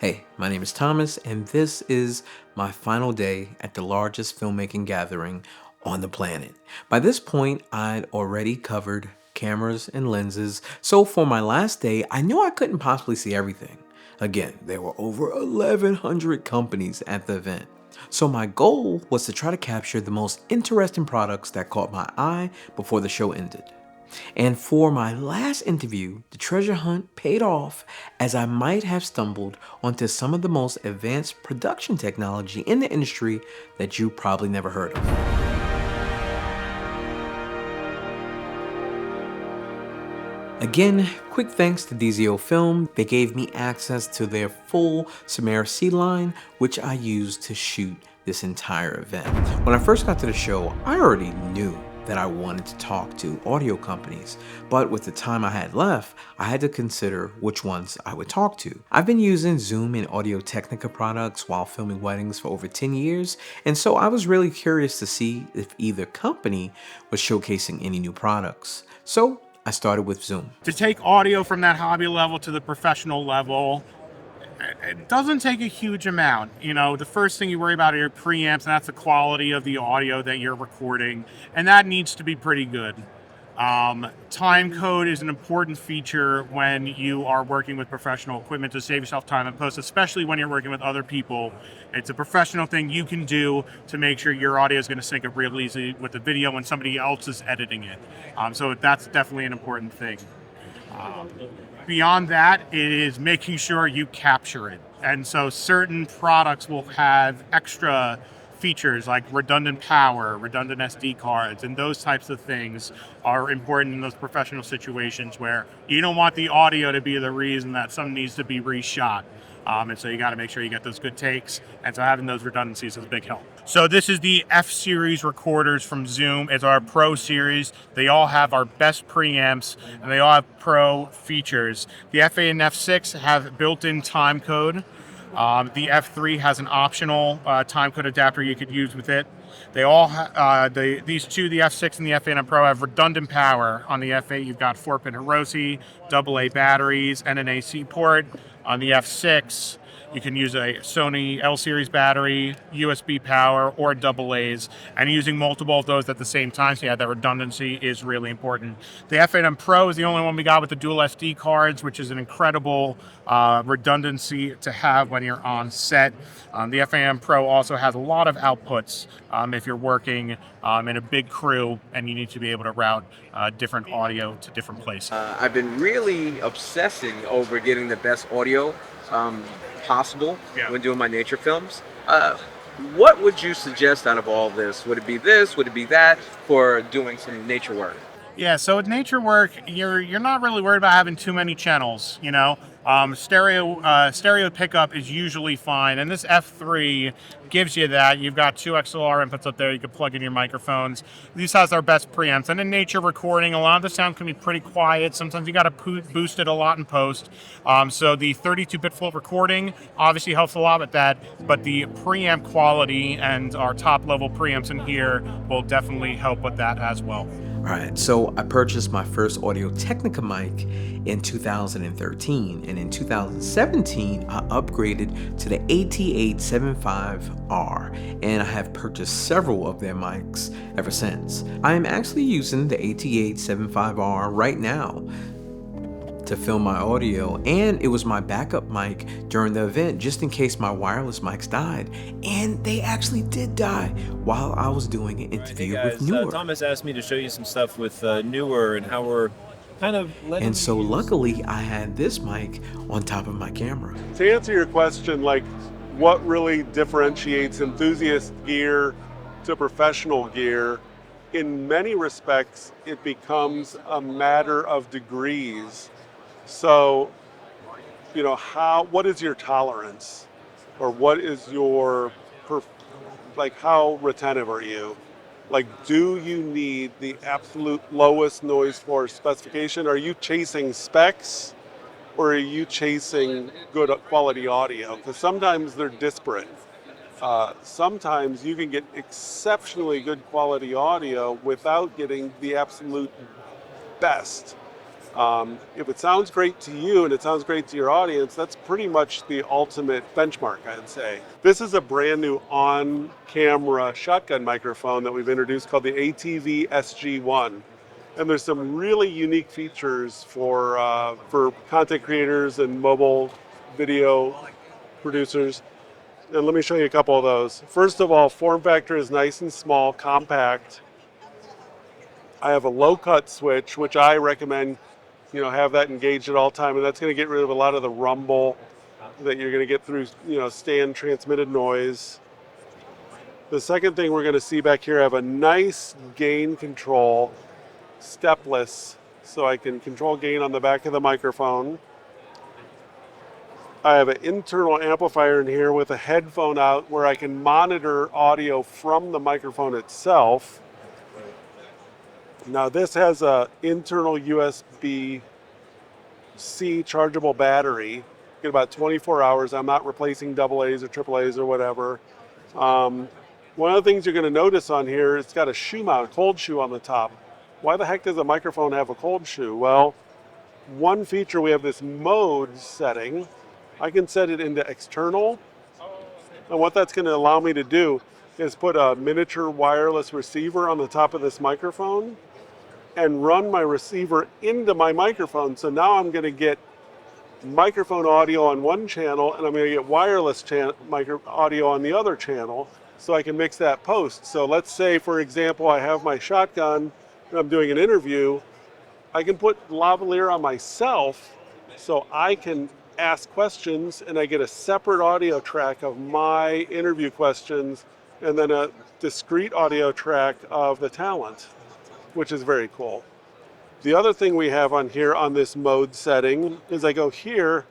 Hey, my name is Thomas, and this is my final day at the largest filmmaking gathering on the planet. By this point, I'd already covered cameras and lenses, so for my last day, I knew I couldn't possibly see everything. Again, there were over 1,100 companies at the event. So my goal was to try to capture the most interesting products that caught my eye before the show ended. And for my last interview, the treasure hunt paid off as I might have stumbled onto some of the most advanced production technology in the industry that you probably never heard of. Again, quick thanks to DZO Film. They gave me access to their full Simera-C line, which I used to shoot this entire event. When I first got to the show, I already knew that I wanted to talk to audio companies, but with the time I had left, I had to consider which ones I would talk to. I've been using Zoom and Audio-Technica products while filming weddings for over 10 years, and so I was really curious to see if either company was showcasing any new products. So I started with Zoom. To take audio from that hobby level to the professional level, it doesn't take a huge amount. You know, the first thing you worry about are your preamps, and that's the quality of the audio that you're recording, and that needs to be pretty good. Time code is an important feature when you are working with professional equipment to save yourself time in post, especially when you're working with other people. It's a professional thing you can do to make sure your audio is going to sync up real easy with the video when somebody else is editing it. So that's definitely an important thing. Beyond that, it is making sure you capture it. And so certain products will have extra features like redundant power, redundant SD cards, and those types of things are important in those professional situations where you don't want the audio to be the reason that something needs to be reshot. And so you got to make sure you get those good takes. And so having those redundancies is a big help. So this is the F-Series recorders from Zoom. It's our Pro series. They all have our best preamps, and they all have Pro features. The F8 and F6 have built-in time code. The F3 has an optional time code adapter you could use with it. They all these two, the F6 and the F8 and Pro, have redundant power. On the F8, you've got 4-pin Hiroshi, AA batteries, and an AC port. On the F6, you can use a Sony L-Series battery, USB power, or AA's, and using multiple of those at the same time, so yeah, that redundancy is really important. The F8M Pro is the only one we got with the dual SD cards, which is an incredible redundancy to have when you're on set. The F8M Pro also has a lot of outputs if you're working in a big crew and you need to be able to route different audio to different places. I've been really obsessing over getting the best audio possible when doing my nature films. What would you suggest out of all this? Would it be this? Would it be that for doing some nature work? Yeah, so with nature work, you're not really worried about having too many channels, you know. Stereo pickup is usually fine, and this F3 gives you that. You've got 2 XLR inputs up there. You can plug in your microphones. This has our best preamps. And in nature recording, a lot of the sound can be pretty quiet. Sometimes you got to boost it a lot in post. So the 32-bit full recording obviously helps a lot with that, but the preamp quality and our top-level preamps in here will definitely help with that as well. All right, so I purchased my first Audio-Technica mic in 2013, and in 2017, I upgraded to the AT875R, and I have purchased several of their mics ever since. I am actually using the AT875R right now to film my audio, and it was my backup mic during the event just in case my wireless mics died, and they actually did die while I was doing an interview with Newer. Thomas asked me to show you some stuff with Newer and how we're kind of letting. And so luckily I had this mic on top of my camera. To answer your question, like what really differentiates enthusiast gear to professional gear, in many respects it becomes a matter of degrees. So, you know, what is your tolerance, or what is your, like, how retentive are you? Like, do you need the absolute lowest noise floor specification? Are you chasing specs, or are you chasing good quality audio? Because sometimes they're disparate. Sometimes you can get exceptionally good quality audio without getting the absolute best. If it sounds great to you and it sounds great to your audience, that's pretty much the ultimate benchmark, I'd say. This is a brand new on-camera shotgun microphone that we've introduced called the ATV SG1. And there's some really unique features for content creators and mobile video producers. And let me show you a couple of those. First of all, form factor is nice and small, compact. I have a low cut switch, which I recommend have that engaged at all time, and that's going to get rid of a lot of the rumble that you're going to get through stand transmitted noise. The second thing we're going to see back here, I have a nice gain control, stepless, so I can control gain on the back of the microphone. I have an internal amplifier in here with a headphone out where I can monitor audio from the microphone itself. Now this has an internal USB-C chargeable battery. Get about 24 hours. I'm not replacing AA's or AAA's or whatever. One of the things you're going to notice on here, it's got a shoe mount, cold shoe on the top. Why the heck does a microphone have a cold shoe? Well, one feature, we have this mode setting. I can set it into external. And what that's going to allow me to do is put a miniature wireless receiver on the top of this microphone and run my receiver into my microphone. So now I'm going to get microphone audio on one channel and I'm going to get wireless audio on the other channel, so I can mix that post. So let's say, for example, I have my shotgun and I'm doing an interview. I can put lavalier on myself so I can ask questions and I get a separate audio track of my interview questions and then a discrete audio track of the talent, which is very cool. The other thing we have on here on this mode setting is I go here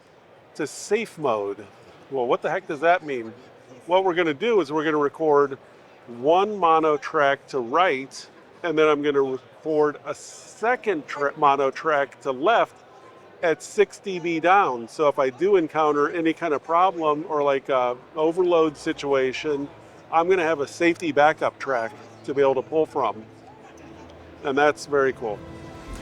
to safe mode. Well, what the heck does that mean? What we're going to do is we're going to record one mono track to right, and then I'm going to record a second mono track to left at 6 dB down. So if I do encounter any kind of problem or like a overload situation, I'm going to have a safety backup track to be able to pull from. And that's very cool.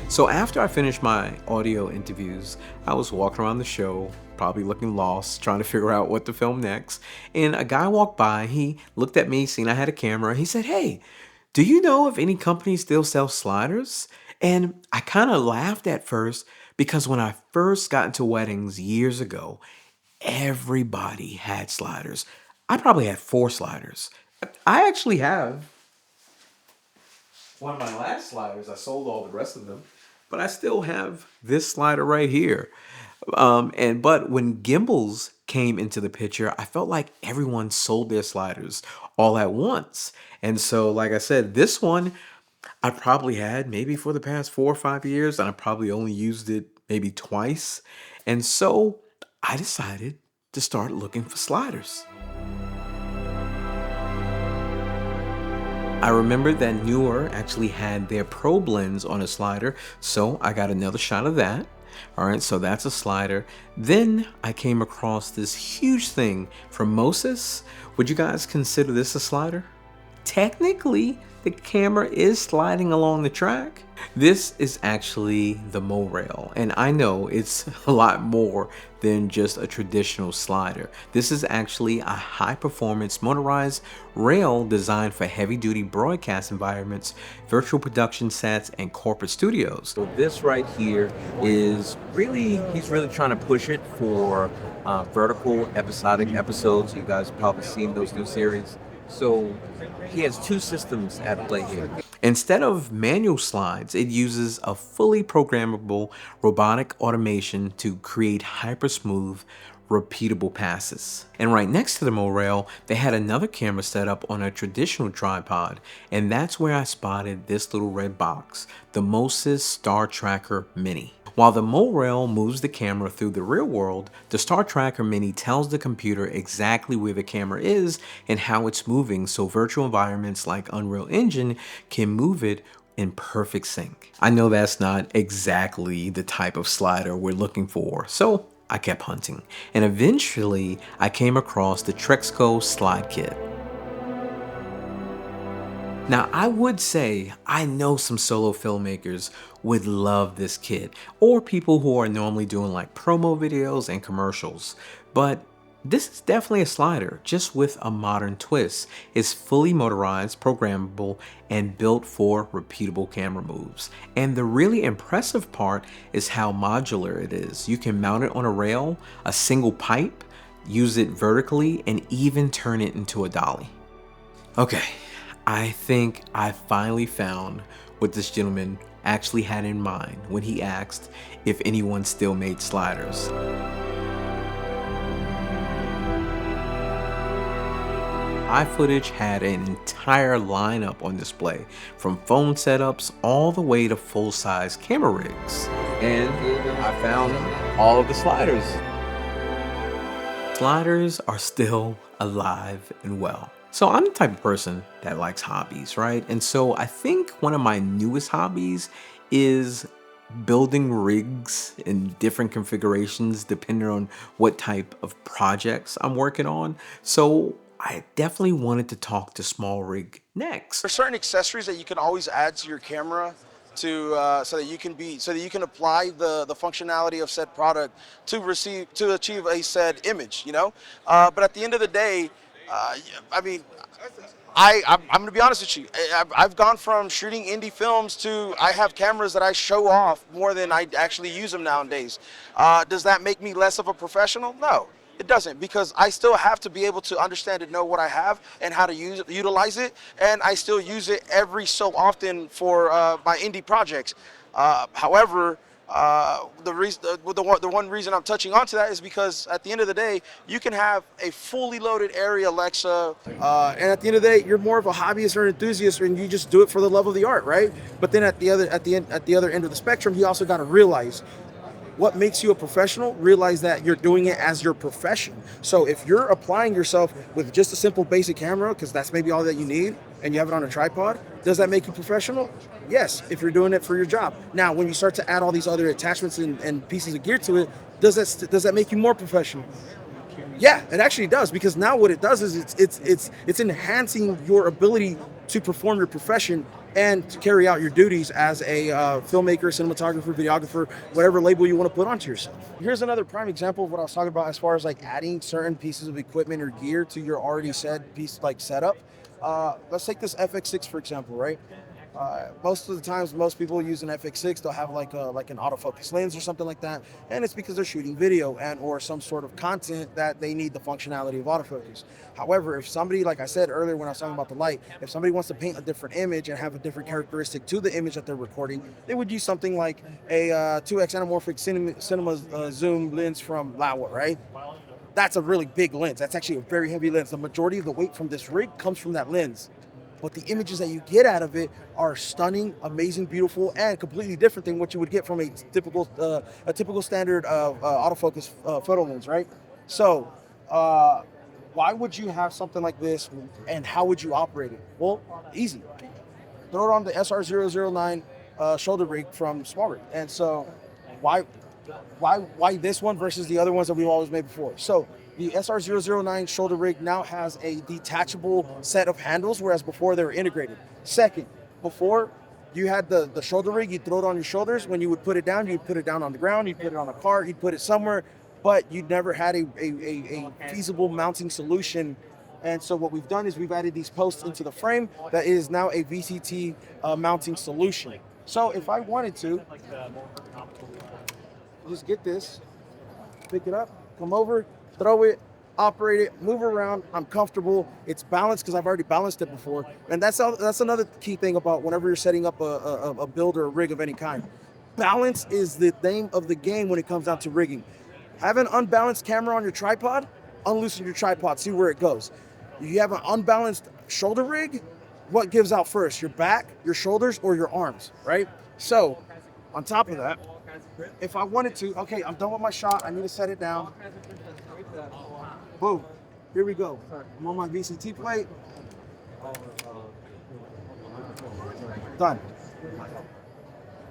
So after I finished my audio interviews, I was walking around the show, probably looking lost, trying to figure out what to film next. And a guy walked by, he looked at me, seen I had a camera. He said, "Hey, do you know if any companies still sell sliders?" And I kind of laughed at first because when I first got into weddings years ago, everybody had sliders. I probably had 4 sliders. I actually have one of my last sliders. I sold all the rest of them, but I still have this slider right here. But when gimbals came into the picture, I felt like everyone sold their sliders all at once. And so, like I said, this one I probably had maybe for the past 4 or 5 years, and I probably only used it maybe twice. And so I decided to start looking for sliders. I remembered that Newer actually had their probe lens on a slider, so I got another shot of that. All right, so that's a slider. Then I came across this huge thing from Mo-Sys. Would you guys consider this a slider? Technically, the camera is sliding along the track. This is actually the Mo-Rail, and I know it's a lot more than just a traditional slider. This is actually a high-performance motorized rail designed for heavy-duty broadcast environments, virtual production sets, and corporate studios. So this right here is he's really trying to push it for vertical episodic episodes. You guys have probably seen those new series. So he has 2 systems at play here. Instead of manual slides, it uses a fully programmable robotic automation to create hyper-smooth, repeatable passes. And right next to the Mo-Rail, they had another camera set up on a traditional tripod, and that's where I spotted this little red box, the Mo-Sys Star Tracker Mini. While the Mo-Rail moves the camera through the real world, the Star Tracker Mini tells the computer exactly where the camera is and how it's moving, so virtual environments like Unreal Engine can move it in perfect sync. I know that's not exactly the type of slider we're looking for, so I kept hunting. And eventually, I came across the Trexo slide kit. Now, I would say I know some solo filmmakers would love this kit, or people who are normally doing like promo videos and commercials, but this is definitely a slider, just with a modern twist. It's fully motorized, programmable, and built for repeatable camera moves. And the really impressive part is how modular it is. You can mount it on a rail, a single pipe, use it vertically, and even turn it into a dolly. Okay, I think I finally found what this gentleman actually had in mind when he asked if anyone still made sliders. iFootage had an entire lineup on display, from phone setups all the way to full-size camera rigs. And I found all of the sliders. Sliders are still alive and well. So I'm the type of person that likes hobbies, right? And so I think one of my newest hobbies is building rigs in different configurations depending on what type of projects I'm working on. So I definitely wanted to talk to SmallRig next. There's certain accessories that you can always add to your camera to so that you can apply the functionality of said product to achieve a said image, you know. But at the end of the day, I mean, I'm going to be honest with you. I've gone from shooting indie films to I have cameras that I show off more than I actually use them nowadays. Does that make me less of a professional? No, it doesn't, because I still have to be able to understand and know what I have and how to utilize it, and I still use it every so often for my indie projects. However, the one reason I'm touching onto that is because at the end of the day, you can have a fully loaded Arri Alexa, and at the end of the day, you're more of a hobbyist or an enthusiast, and you just do it for the love of the art, right? But then at the other end of the spectrum, you also got to realize what makes you a professional. Realize that you're doing it as your profession. So if you're applying yourself with just a simple basic camera, because that's maybe all that you need, and you have it on a tripod, does that make you professional? Yes, if you're doing it for your job. Now, when you start to add all these other attachments and pieces of gear to it, does that make you more professional? Yeah, it actually does, because now what it does is it's enhancing your ability to perform your profession and to carry out your duties as a filmmaker, cinematographer, videographer, whatever label you want to put onto yourself. Here's another prime example of what I was talking about as far as like adding certain pieces of equipment or gear to your already said piece like setup. Let's take this FX6 for example, right? Most of the times, most people use an FX6, they'll have like an autofocus lens or something like that, and it's because they're shooting video and or some sort of content that they need the functionality of autofocus. However, if somebody, like I said earlier when I was talking about the light, if somebody wants to paint a different image and have a different characteristic to the image that they're recording, they would use something like a 2x anamorphic cinema zoom lens from Laowa, right? That's a really big lens. That's actually a very heavy lens. The majority of the weight from this rig comes from that lens. But the images that you get out of it are stunning, amazing, beautiful, and completely different than what you would get from a typical standard autofocus photo lens, right? So, why would you have something like this, and how would you operate it? Well, easy. Throw it on the SR009 shoulder rig from SmallRig. And so, why this one versus the other ones that we've always made before? So, the SR009 shoulder rig now has a detachable set of handles, whereas before they were integrated. Second, before you had the shoulder rig, you'd throw it on your shoulders. When you would put it down, you'd put it down on the ground, you'd put it on a cart, you'd put it somewhere, but you never had a feasible mounting solution. And so what we've done is we've added these posts into the frame that is now a VCT mounting solution. So if I wanted to, just get this, pick it up, come over, throw it, operate it, move around. I'm comfortable. It's balanced because I've already balanced it before. And that's another key thing about whenever you're setting up a build or a rig of any kind. Balance is the name of the game when it comes down to rigging. Have an unbalanced camera on your tripod, unloosen your tripod, see where it goes. If you have an unbalanced shoulder rig, what gives out first? Your back, your shoulders, or your arms, right? So, on top of that, if I wanted to, okay, I'm done with my shot, I need to set it down. Boom, here we go. I'm on my VCT plate. Done.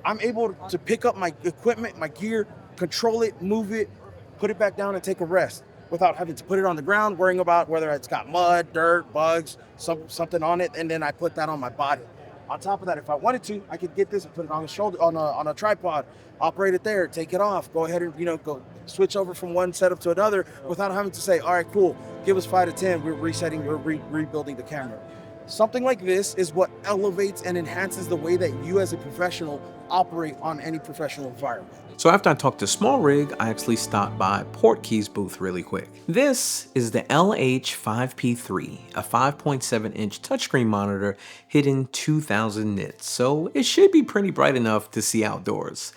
I'm able to pick up my equipment, my gear, control it, move it, put it back down and take a rest. without having to put it on the ground, worrying about whether it's got mud, dirt, bugs, something on it, and then I put that on my body. On top of that, if I wanted to, I could get this and put it on a shoulder, on a tripod, operate it there, take it off, go ahead and go switch over from one setup to another without having to say, all right, cool, give us 5 to 10, we're resetting, we're rebuilding the camera. Something like this is what elevates and enhances the way that you as a professional operate on any professional environment. So after I talked to SmallRig, I actually stopped by Portkeys booth really quick. This is the LH5P3, a 5.7-inch touchscreen monitor hitting 2000 nits, so it should be pretty bright enough to see outdoors.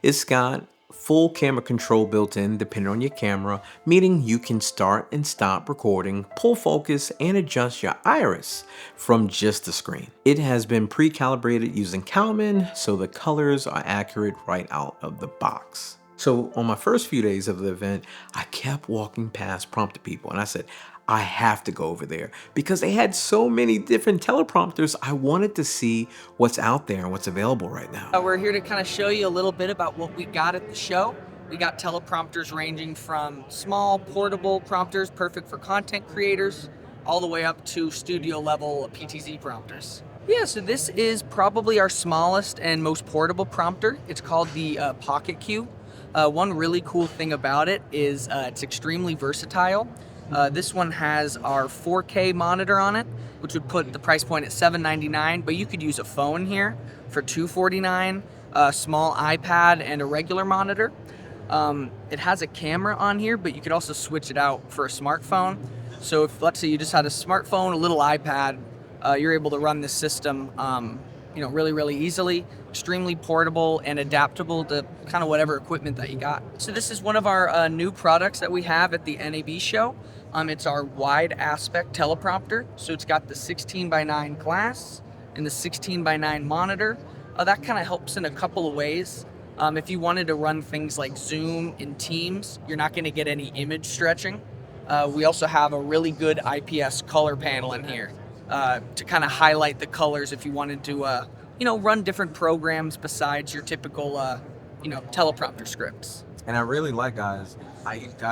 It's got full camera control built in depending on your camera, meaning you can start and stop recording, pull focus, and adjust your iris from just the screen. It has been pre-calibrated using Kalman, so the colors are accurate right out of the box. So on my first few days of the event, I kept walking past prompter people and I said, I have to go over there because they had so many different teleprompters. I wanted to see what's out there and what's available right now. We're here to kind of show you a little bit about what we got at the show. We got teleprompters ranging from small portable prompters perfect for content creators all the way up to studio level PTZ prompters. Yeah, so this is probably our smallest and most portable prompter. It's called the Pocket Q. One really cool thing about it is it's extremely versatile. This one has our 4K monitor on it, which would put the price point at $799, but you could use a phone here for $249, a small iPad, and a regular monitor. It has a camera on here, but you could also switch it out for a smartphone. So if, let's say you just had a smartphone, a little iPad, you're able to run this system really, really easily, extremely portable and adaptable to kind of whatever equipment that you got. So this is one of our new products that we have at the NAB show. It's our wide aspect teleprompter. So it's got the 16:9 glass and the 16:9 monitor. That kind of helps in a couple of ways. If you wanted to run things like Zoom and Teams, you're not going to get any image stretching. We also have a really good IPS color panel in here to kind of highlight the colors if you wanted to, run different programs besides your typical, teleprompter scripts. And I really like, guys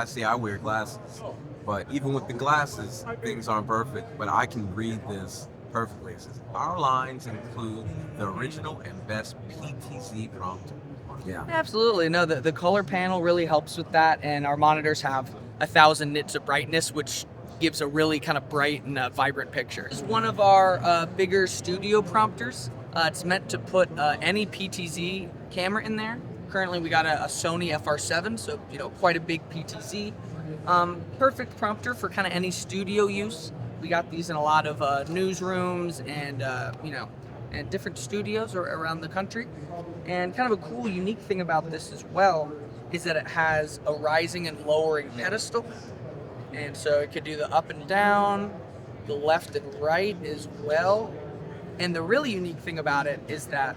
see I wear glasses, but even with the glasses, things aren't perfect, but I can read this perfectly. It says, our lines include the original and best PTZ prompter. Yeah. Absolutely. No, the color panel really helps with that, and our monitors have 1000 nits of brightness, which gives a really kind of bright and vibrant picture. It's one of our bigger studio prompters. It's meant to put any PTZ camera in there. Currently we got a Sony FR7, so quite a big PTZ. Perfect prompter for kind of any studio use. We got these in a lot of newsrooms and and different studios around the country. And kind of a cool, unique thing about this as well is that it has a rising and lowering pedestal. And so it could do the up and down, the left and right as well. And the really unique thing about it is that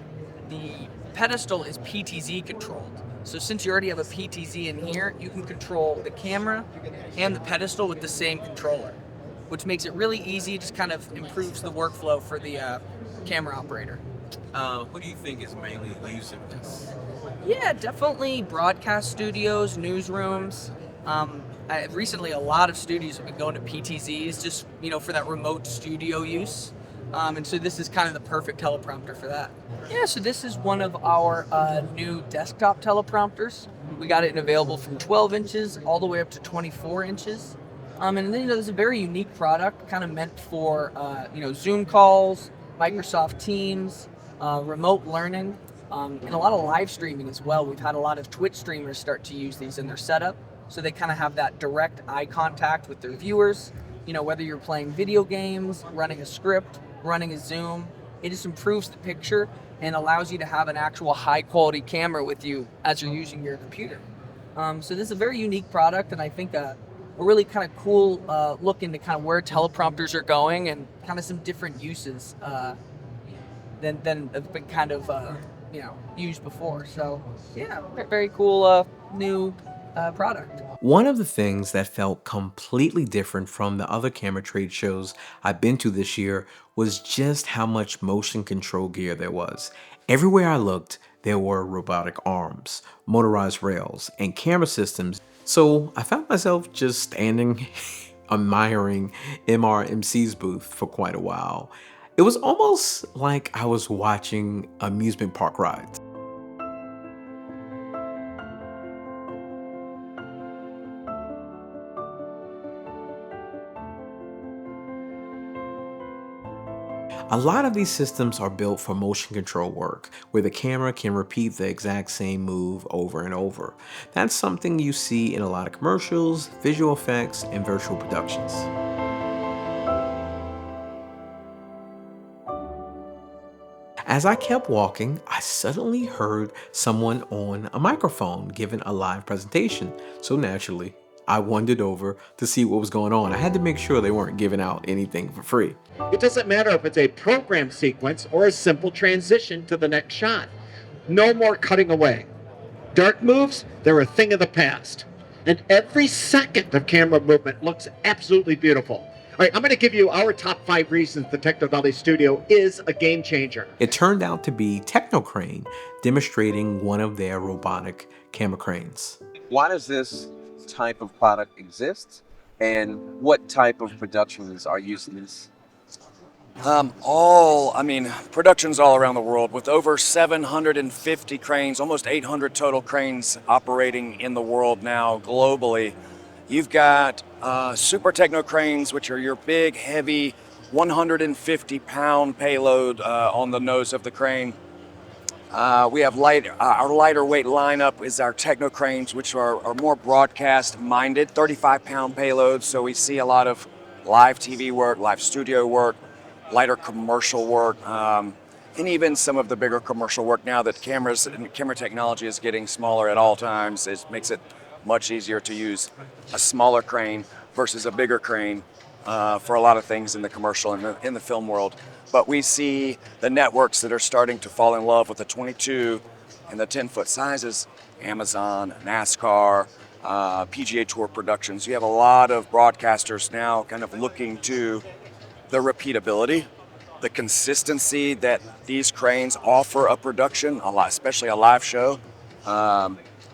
the pedestal is PTZ controlled. So since you already have a PTZ in here, you can control the camera and the pedestal with the same controller, which makes it really easy, just kind of improves the workflow for the camera operator. Who do you think is mainly using this? Yeah, definitely broadcast studios, newsrooms. Recently, a lot of studios have been going to PTZs just, for that remote studio use. And so this is kind of the perfect teleprompter for that. Yeah, so this is one of our new desktop teleprompters. We got it available from 12 inches all the way up to 24 inches. And then, this is a very unique product, kind of meant for, Zoom calls, Microsoft Teams, remote learning, and a lot of live streaming as well. We've had a lot of Twitch streamers start to use these in their setup, so they kind of have that direct eye contact with their viewers. Whether you're playing video games, running a script, running a Zoom, it just improves the picture and allows you to have an actual high quality camera with you as you're using your computer. So this is a very unique product, and I think a really kind of cool look into kind of where teleprompters are going and kind of some different uses than have been kind of used before. So yeah, very cool new product. One of the things that felt completely different from the other camera trade shows I've been to this year was just how much motion control gear there was. Everywhere I looked, there were robotic arms, motorized rails, and camera systems So I found myself just standing admiring MRMC's booth for quite a while. It was almost like I was watching amusement park rides. A lot of these systems are built for motion control work, where the camera can repeat the exact same move over and over. That's something you see in a lot of commercials, visual effects, and virtual productions. As I kept walking, I suddenly heard someone on a microphone giving a live presentation. So naturally, I wandered over to see what was going on. I had to make sure they weren't giving out anything for free. It doesn't matter if it's a program sequence or a simple transition to the next shot. No more cutting away. Dark moves, they're a thing of the past. And every second of camera movement looks absolutely beautiful. All right, I'm going to give you our top 5 reasons the Techno Dante Studio is a game changer. It turned out to be Techno Crane demonstrating one of their robotic camera cranes. Why does this type of product exist, and what type of productions are using this? Productions all around the world with over 750 cranes, almost 800 total cranes operating in the world now globally. You've got super techno cranes, which are your big, heavy, 150-pound payload on the nose of the crane. We have our lighter weight lineup is our techno cranes, which are more broadcast minded, 35-pound payloads. So we see a lot of live TV work, live studio work, lighter commercial work, and even some of the bigger commercial work now that camera technology is getting smaller at all times. It makes it much easier to use a smaller crane versus a bigger crane for a lot of things in the commercial and in the film world. But we see the networks that are starting to fall in love with the 22 and the 10-foot sizes, Amazon, NASCAR, PGA Tour productions. You have a lot of broadcasters now kind of looking to the repeatability, the consistency that these cranes offer a production, especially a live show.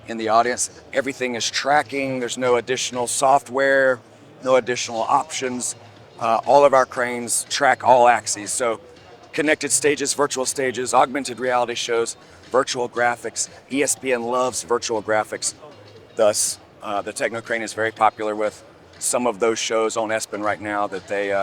In the audience, everything is tracking. There's no additional software, no additional options. All of our cranes track all axes. So connected stages, virtual stages, augmented reality shows, virtual graphics. ESPN loves virtual graphics. Thus, the Techno Crane is very popular with some of those shows on ESPN right now that they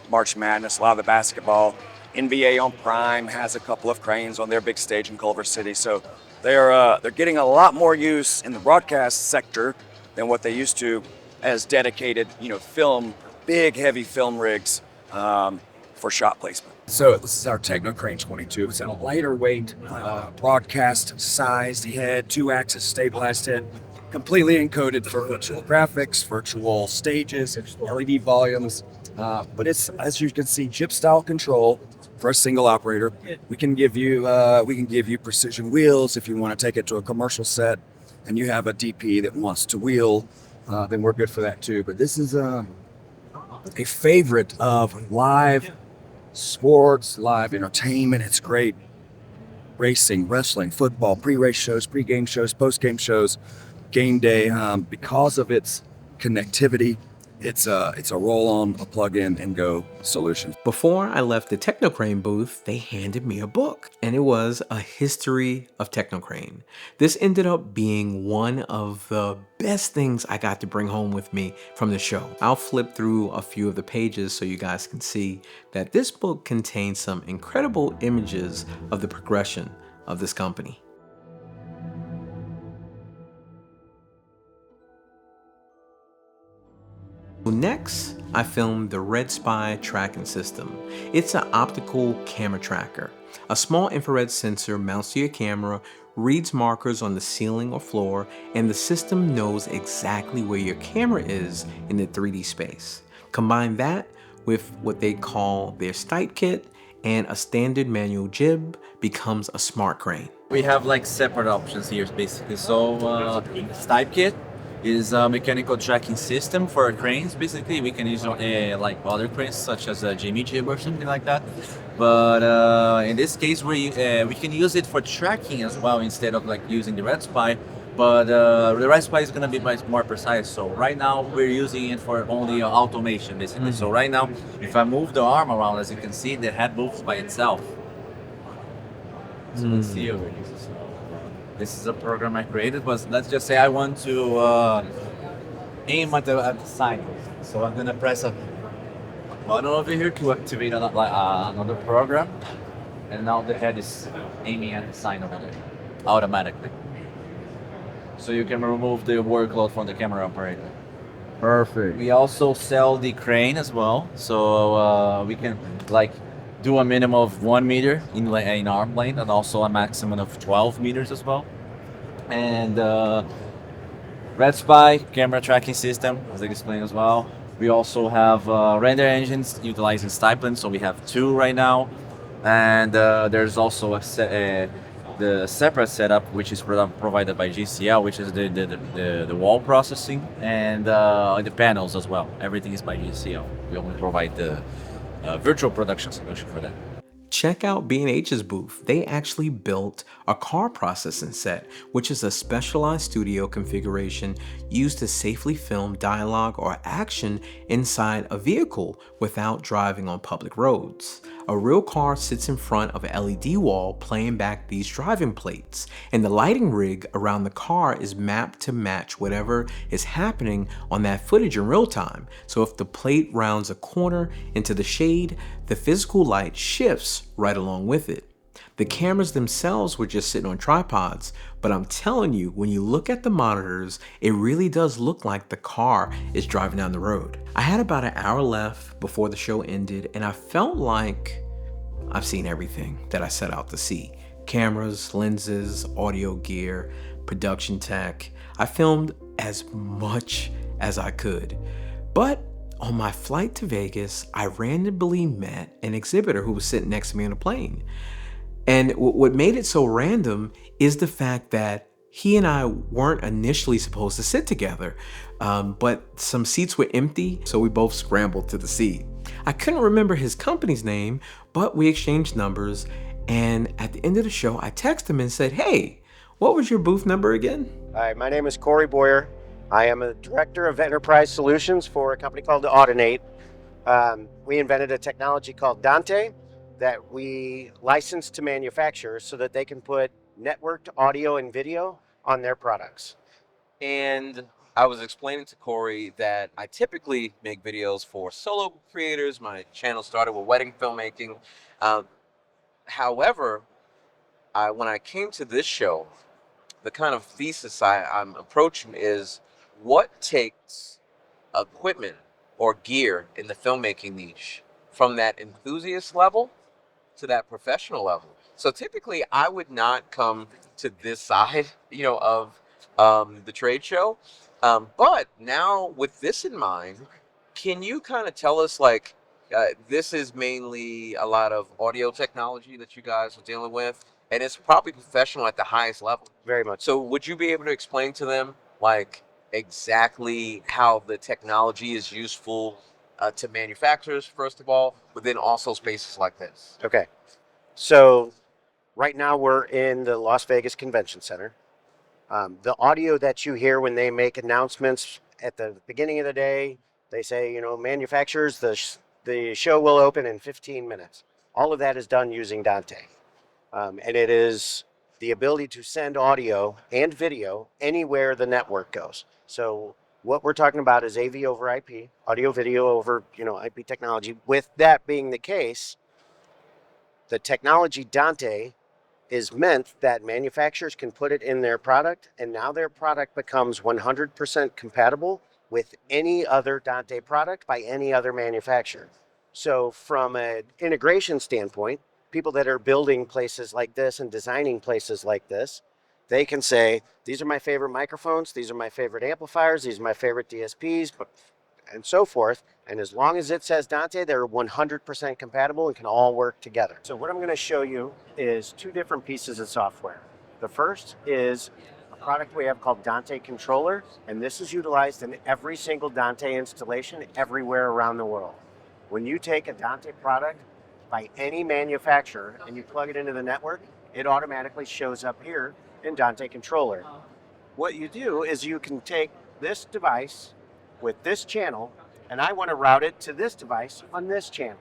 March Madness, a lot of the basketball. NBA on Prime has a couple of cranes on their big stage in Culver City. So they're getting a lot more use in the broadcast sector than what they used to as dedicated, film, big heavy film rigs for shot placement. So this is our Techno Crane 22. It's a lighter weight, broadcast sized head, 2-axis stabilized head, completely encoded for virtual graphics, virtual stages, LED volumes. But it's, as you can see, chip style control for a single operator. We can give you precision wheels if you want to take it to a commercial set and you have a DP that wants to wheel, then we're good for that too. But this is a favorite of live sports, live entertainment. It's great. Racing, wrestling, football, pre-race shows, pre-game shows, post-game shows, game day. Because of its connectivity, it's a roll-on, a plug-in and go solution. Before I left the Techno Crane booth, they handed me a book, and it was A History of Techno Crane. This ended up being one of the best things I got to bring home with me from the show. I'll flip through a few of the pages so you guys can see that this book contains some incredible images of the progression of this company. Next, I filmed the Red Spy tracking system. It's an optical camera tracker. A small infrared sensor mounts to your camera, reads markers on the ceiling or floor, and the system knows exactly where your camera is in the 3D space. Combine that with what they call their stYpe kit, and a standard manual jib becomes a smart crane. We have like separate options here basically. So stYpe kit is a mechanical tracking system for cranes. Basically, we can use like other cranes such as a Jimmy jib or something like that. But in this case, we can use it for tracking as well instead of like using the Red Spy. but the Raspberry is gonna be much more precise. So right now we're using it for only automation basically. So right now, if I move the arm around, as you can see, the head moves by itself. So let's see over here. So this is a program I created, but let's just say I want to aim at the sign. So I'm gonna press a button over here to activate another program, and now the head is aiming at the sign over there automatically. So you can remove the workload from the camera operator. Perfect. We also sell the crane as well, so we can do a minimum of 1 meter in arm length, and also a maximum of 12 meters as well. And Red Spy camera tracking system, as I explained as well. We also have render engines utilizing stYpe, so we have 2 right now. And there's also the separate setup, which is provided by GCL, which is the wall processing, and the panels as well. Everything is by GCL. We only provide the virtual production solution for that. Check out B&H's booth. They actually built a car processing set, which is a specialized studio configuration used to safely film dialogue or action inside a vehicle without driving on public roads. A real car sits in front of an LED wall playing back these driving plates, and the lighting rig around the car is mapped to match whatever is happening on that footage in real time. So if the plate rounds a corner into the shade, the physical light shifts right along with it. The cameras themselves were just sitting on tripods, but I'm telling you, when you look at the monitors, it really does look like the car is driving down the road. I had about an hour left before the show ended, and I felt like I've seen everything that I set out to see. Cameras, lenses, audio gear, production tech. I filmed as much as I could. But on my flight to Vegas, I randomly met an exhibitor who was sitting next to me on a plane. And what made it so random is the fact that he and I weren't initially supposed to sit together, but some seats were empty, so we both scrambled to the seat. I couldn't remember his company's name, but we exchanged numbers, and at the end of the show, I texted him and said, "Hey, what was your booth number again?" Hi, my name is Corey Boyer. I am a director of enterprise solutions for a company called Audinate. We invented a technology called Dante that we license to manufacturers so that they can put networked audio and video on their products. And I was explaining to Corey that I typically make videos for solo creators. My channel started with wedding filmmaking. However, when I came to this show, the kind of thesis I'm approaching is what takes equipment or gear in the filmmaking niche from that enthusiast level to that professional level. So typically I would not come to this side, of the trade show. But now with this in mind, can you kind of tell us this is mainly a lot of audio technology that you guys are dealing with, and it's probably professional at the highest level. Very much. So would you be able to explain to them exactly how the technology is useful to manufacturers, first of all, but then also spaces like this? Okay. So right now we're in the Las Vegas Convention Center. The audio that you hear when they make announcements at the beginning of the day, they say, manufacturers, the show will open in 15 minutes. All of that is done using Dante. And it is the ability to send audio and video anywhere the network goes. So what we're talking about is AV over IP, audio video over, IP technology. With that being the case, the technology Dante is meant that manufacturers can put it in their product, and now their product becomes 100% compatible with any other Dante product by any other manufacturer. So from an integration standpoint, people that are building places like this and designing places like this, they can say, these are my favorite microphones, these are my favorite amplifiers, these are my favorite DSPs, and so forth. And as long as it says Dante, they're 100% compatible and can all work together. So what I'm going to show you is 2 different pieces of software. The first is a product we have called Dante Controller, and this is utilized in every single Dante installation everywhere around the world. When you take a Dante product by any manufacturer and you plug it into the network, it automatically shows up here in Dante Controller. what you do is you can take this device with this channel, and I want to route it to this device on this channel.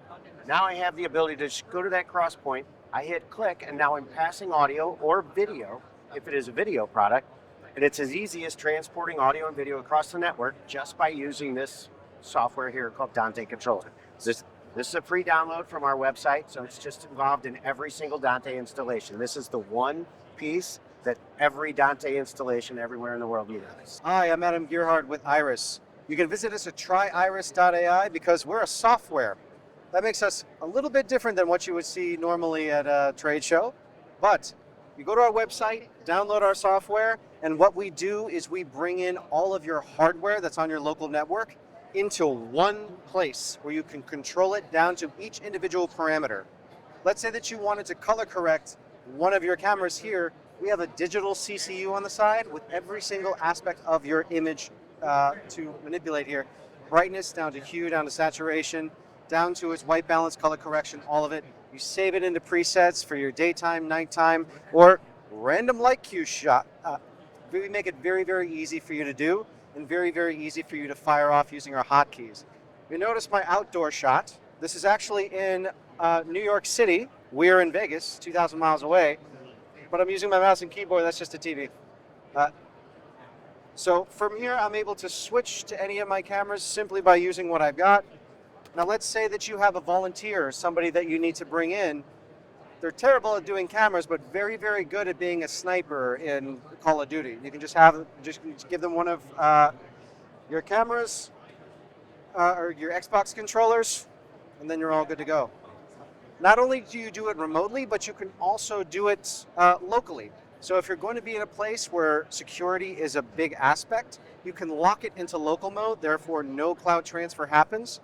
Now I have the ability to just go to that cross point, I hit click, and now I'm passing audio or video, if it is a video product, and it's as easy as transporting audio and video across the network just by using this software here called Dante Controller. This is a free download from our website, so it's just involved in every single Dante installation. This is the one piece that every Dante installation everywhere in the world uses. Hi, I'm Adam Gearhart with Iris. You can visit us at tryiris.ai because we're a software. That makes us a little bit different than what you would see normally at a trade show. But you go to our website, download our software, and what we do is we bring in all of your hardware that's on your local network into one place where you can control it down to each individual parameter. Let's say that you wanted to color correct one of your cameras here. We have a digital CCU on the side with every single aspect of your image to manipulate here. Brightness down to hue, down to saturation, down to its white balance, color correction, all of it. You save it into presets for your daytime, nighttime, or random light cue shot. We make it very, very easy for you to do and very, very easy for you to fire off using our hotkeys. You notice my outdoor shot. This is actually in New York City. We're in Vegas, 2,000 miles away, but I'm using my mouse and keyboard. That's just a TV. So from here, I'm able to switch to any of my cameras simply by using what I've got. Now let's say that you have a volunteer, somebody that you need to bring in. They're terrible at doing cameras, but very, very good at being a sniper in Call of Duty. You can just give them one of your cameras or your Xbox controllers, and then you're all good to go. Not only do you do it remotely, but you can also do it locally. So if you're going to be in a place where security is a big aspect, you can lock it into local mode, therefore no cloud transfer happens.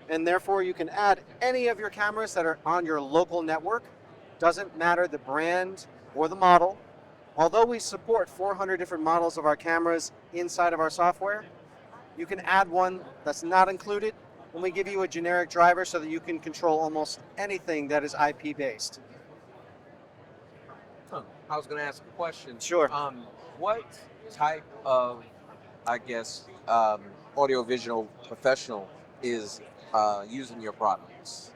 And therefore you can add any of your cameras that are on your local network. Doesn't matter the brand or the model. Although we support 400 different models of our cameras inside of our software, you can add one that's not included, and we give you a generic driver so that you can control almost anything that is IP based. I was going to ask a question. Sure. What type of, I guess, audiovisual professional is using your products?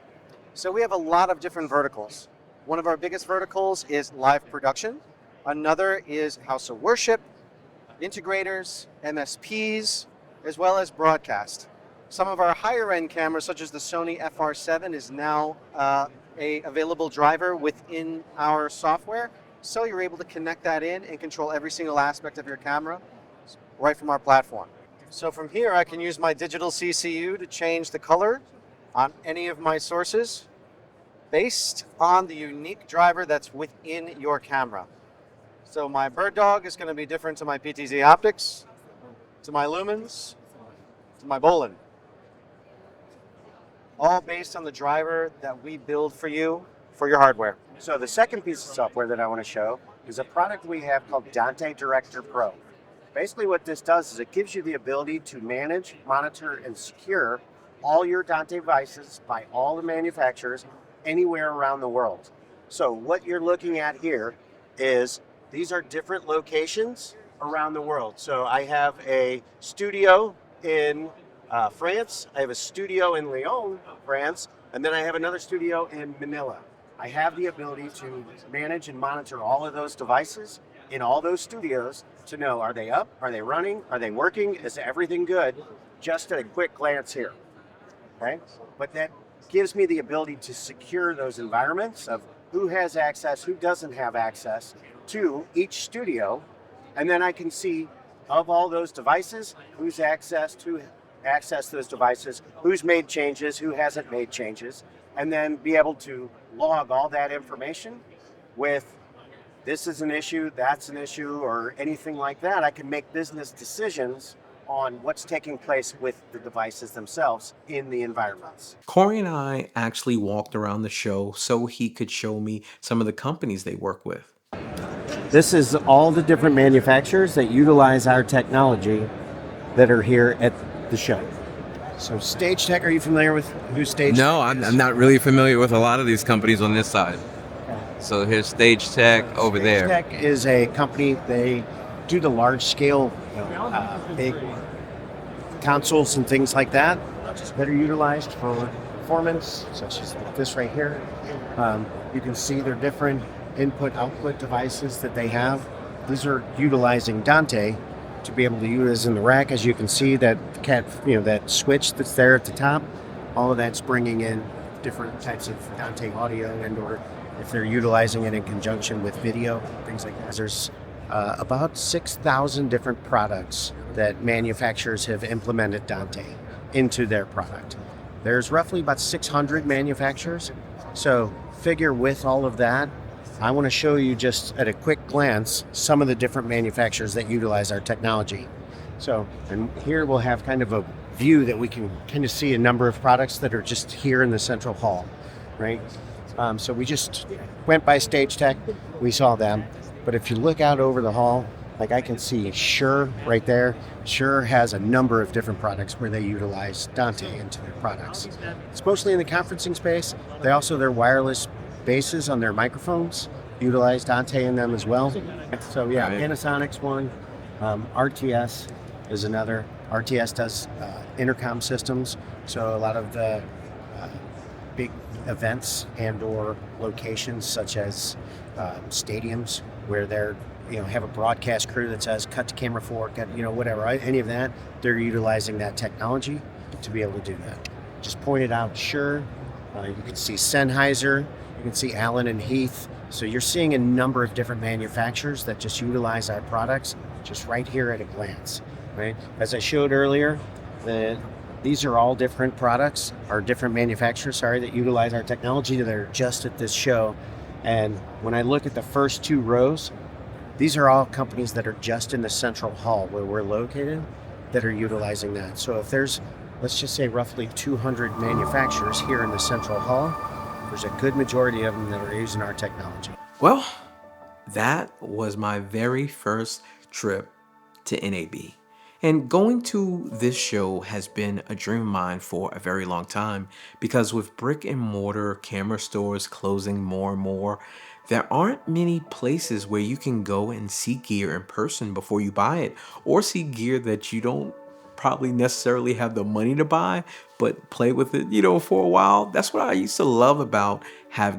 So we have a lot of different verticals. One of our biggest verticals is live production. Another is house of worship, integrators, MSPs, as well as broadcast. Some of our higher end cameras, such as the Sony FR7, is now a available driver within our software. So you're able to connect that in and control every single aspect of your camera right from our platform. So from here, I can use my digital CCU to change the color on any of my sources based on the unique driver that's within your camera. So my bird dog is going to be different to my PTZ optics, to my lumens, to my Bolin. All based on the driver that we build for you for your hardware. So the second piece of software that I want to show is a product we have called Dante Director Pro. Basically what this does is it gives you the ability to manage, monitor, and secure all your Dante devices by all the manufacturers anywhere around the world. So what you're looking at here is these are different locations around the world. So I have a studio in France, I have a studio in Lyon, France, and then I have another studio in Manila. I have the ability to manage and monitor all of those devices in all those studios to know, are they up, are they running, are they working, is everything good, just at a quick glance here, okay? But that gives me the ability to secure those environments of who has access, who doesn't have access to each studio, and then I can see of all those devices, who's accessed those devices, who's made changes, who hasn't made changes, and then be able to log all that information with this is an issue, that's an issue, or anything like that. I can make business decisions on what's taking place with the devices themselves in the environments. Corey and I actually walked around the show so he could show me some of the companies they work with. This is all the different manufacturers that utilize our technology that are here at the show. So StageTech, are you familiar with who StageTech No, I'm not really familiar with a lot of these companies on this side. So here's StageTech over there. StageTech is a company, they do the large scale, big consoles and things like that, which is better utilized for performance, such as this right here. You can see their different input-output devices that they have. These are utilizing Dante to be able to use in the rack. As you can see, that that switch that's there at the top, all of that's bringing in different types of Dante audio, and or if they're utilizing it in conjunction with video, things like that. There's about 6,000 different products that manufacturers have implemented Dante into their product. There's roughly about 600 manufacturers. So figure with all of that, I want to show you just at a quick glance some of the different manufacturers that utilize our technology. So, and here we'll have kind of a view that we can kind of see a number of products that are just here in the central hall, right? So we just went by Stage Tech, we saw them. But if you look out over the hall, like I can see Shure right there. Shure has a number of different products where they utilize Dante into their products. It's mostly in the conferencing space. They also, their wireless bases on their microphones utilize Dante in them as well. So yeah, Panasonic's one. RTS is another. RTS does intercom systems. So a lot of the big events and or locations such as stadiums where they're have a broadcast crew that says cut to camera 4, cut, whatever, right? Any of that, they're utilizing that technology to be able to do that. Just pointed out, Shure. You can see Sennheiser, you can see Allen and Heath. So you're seeing a number of different manufacturers that just utilize our products just right here at a glance, right? As I showed earlier, these are all different products, or different manufacturers, that utilize our technology that are just at this show. And when I look at the first 2 rows, these are all companies that are just in the central hall where we're located that are utilizing that. So if there's, let's just say roughly 200 manufacturers here in the central hall, there's a good majority of them that are using our technology. Well, that was my very first trip to NAB. And going to this show has been a dream of mine for a very long time, because with brick and mortar camera stores closing more and more, there aren't many places where you can go and see gear in person before you buy it, or see gear that you don't probably necessarily have the money to buy, but play with it, for a while. That's what I used to love about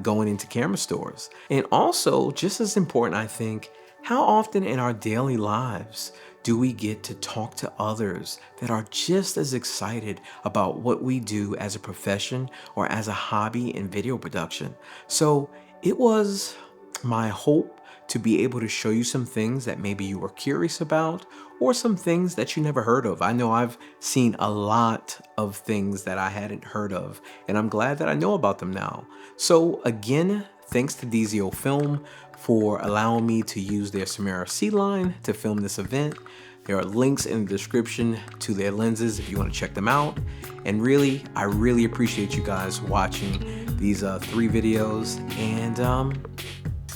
going into camera stores. And also, just as important, I think, how often in our daily lives do we get to talk to others that are just as excited about what we do as a profession or as a hobby in video production? So it was my hope to be able to show you some things that maybe you were curious about, or some things that you never heard of. I know I've seen a lot of things that I hadn't heard of, and I'm glad that I know about them now. So again, thanks to DZO Film for allowing me to use their Simera-C line to film this event. There are links in the description to their lenses if you want to check them out. And really, I really appreciate you guys watching these 3 videos, and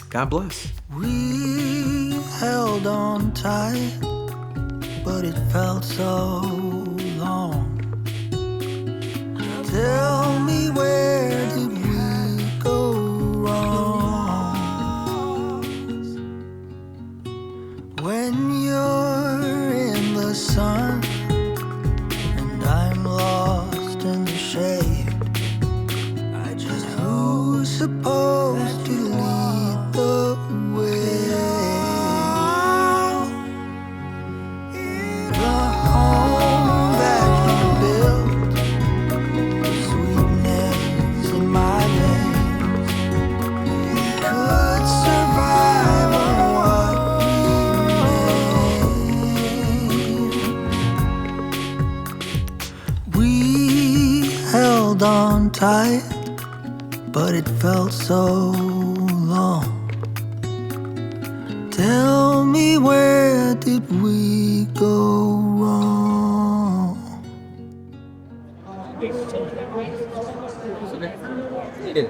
God bless. We held on tight, but it felt so long. Tell me, where did we go wrong? When you're in the sun and I'm lost in the shade, who's supposed to lead the way? The home that you built, the sweetness in my veins, could survive on what we made. We held on tight, but it felt so long. Tell me, where did we go wrong? He did.